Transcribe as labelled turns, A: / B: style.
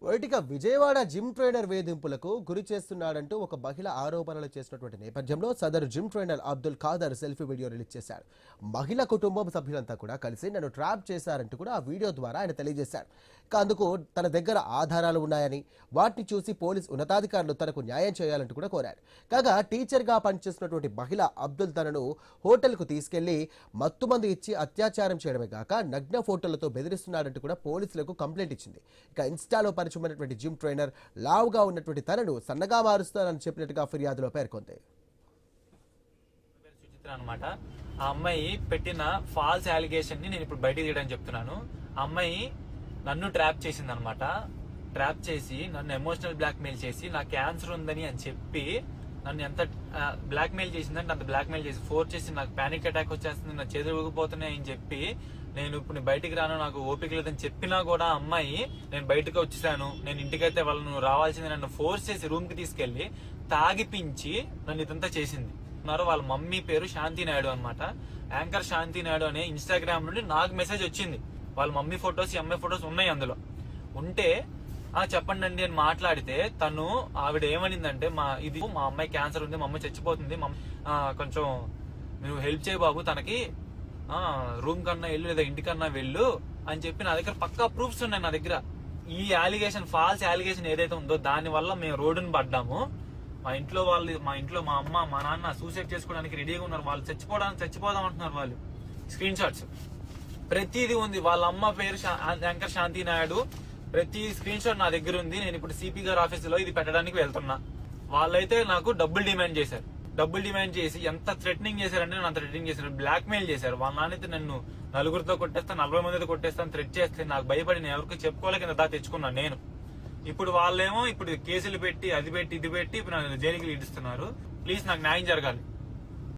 A: వైటిగా Vijayawada gym trainer వేధింపులకు గురి చేస్తున్నాడంటూ ఒక మహిళ ఆరోపణలు చేసినటువంటి నేపథ్యంలో సదరు gym trainer Abdul Khadar selfie video release చేశాడు. మహిళ కుటుంబం సభ్యులంతా కూడా కలిసి నన్ను ట్రాప్ చేశారంటూ కూడా ఆ వీడియో ద్వారా ఆయన తెలియజేశాడు. అందుకు తన దగ్గర ఆధారాలు ఉన్నాయని, వాటిని చూసి పోలీస్ ఉన్నతాధికారులు తనకు న్యాయం చేయాలంటూ కూడా కోరాడు. కాగా టీచర్గా పనిచేస్తున్నటువంటి మహిళ అబ్దుల్ తనను హోటల్కు తీసుకెళ్లి మత్తుమందు ఇచ్చి అత్యాచారం చేయడమే కాక నగ్న ఫోటోలతో బెదిరిస్తున్నాడంటూ కూడా పోలీసులకు కంప్లైంట్ ఇచ్చింది. ఇక ఇన్స్టాలో పరిచయమైనటువంటి జిమ్ ట్రైనర్ లావుగా ఉన్నటువంటి తనను సన్నగా మారుస్తానని చెప్పినట్టుగా ఫిర్యాదులో పేర్కొంది.
B: అన్నమాట ఆ అమ్మాయి పెట్టిన ఫాల్స్ అలిగేషన్ ని నేను ఇప్పుడు బయటికి తీయడానికి చెప్తున్నాను. ఆ అమ్మాయి నన్ను ట్రాప్ చేసింది అనమాట. ట్రాప్ చేసి నన్ను ఎమోషనల్ బ్లాక్ మెయిల్ చేసి నా క్యాన్సర్ ఉందని అని చెప్పి నన్ను ఎంత బ్లాక్ మెయిల్ చేసిందంటే అంత బ్లాక్ మెయిల్ చేసి ఫోర్స్ చేసి నాకు పానిక్ అటాక్ వచ్చేస్తుంది, నా చేతులు ఊగిపోతున్నాయి అని చెప్పి నేను ఇప్పుడు బయటికి రాను, నాకు ఓపిక లేదని చెప్పినా కూడా అమ్మాయి నేను బయటకు వచ్చేసాను, నేను ఇంటికైతే వాళ్ళు రావాల్సింది నన్ను ఫోర్స్ చేసి రూమ్ కి తీసుకెళ్లి తాగిపించి నన్ను ఇదంతా చేసింది. వాళ్ళ మమ్మీ పేరు శాంతి నాయుడు అనమాట. యాంకర్ శాంతి నాయుడు అనే ఇన్స్టాగ్రామ్ నుండి నాకు మెసేజ్ వచ్చింది. వాళ్ళ మమ్మీ ఫొటోస్ ఈ అమ్మాయి ఫొటోస్ ఉన్నాయి అందులో. ఉంటే చెప్పండి అండి అని మాట్లాడితే తను ఆవిడ ఏమనిందంటే మా అమ్మాయి క్యాన్సర్ ఉంది, మా అమ్మాయి చచ్చిపోతుంది, కొంచెం నువ్వు హెల్ప్ చేయ బాబు, తనకి రూమ్ కన్నా వెళ్ళు లేదా ఇంటికన్నా వెళ్ళు అని చెప్పి నా దగ్గర పక్కా ప్రూఫ్స్ ఉన్నాయి. నా దగ్గర ఈ అలిగేషన్ ఫాల్స్ అలిగేషన్ ఏదైతే ఉందో దాని వల్ల మేము రోడ్డును పడ్డాము. మా ఇంట్లో మా అమ్మ మా నాన్న సూసైడ్ చేసుకోవడానికి రెడీగా ఉన్నారు. వాళ్ళు చచ్చిపోదాం అంటున్నారు. వాళ్ళు స్క్రీన్ షాట్స్ ప్రతిదీ ఉంది. వాళ్ళ అమ్మ పేరు యాంకర్ శాంతి నాయుడు, ప్రతి స్క్రీన్ షాట్ నా దగ్గర ఉంది. నేను ఇప్పుడు సిపి గారి ఆఫీసులో ఇది పెట్టడానికి వెళ్తున్నా. వాళ్ళైతే నాకు డబ్బులు డిమాండ్ చేశారు. డబ్బులు డిమాండ్ చేసి ఎంత థ్రెటనింగ్ చేశారంటే నన్ను అంత థ్రెటనింగ్ చేశారు, బ్లాక్ మెయిల్ చేశారు. వాళ్ళ నాన్నైతే నన్ను నలుగురితో కొట్టేస్తాను, 40 మందితో కొట్టేస్తాను థ్రెట్ చేస్తే నాకు భయపడి నేను ఎవరికి చెప్పుకోలేక ఇంత తెచ్చుకున్నాను నేను. ఇప్పుడు వాళ్ళేమో ఇప్పుడు కేసులు పెట్టి అది పెట్టి ఇది పెట్టి ఇప్పుడు నన్ను జైలుకి ఈడుస్తున్నారు. ప్లీజ్ నాకు న్యాయం జరగాలి.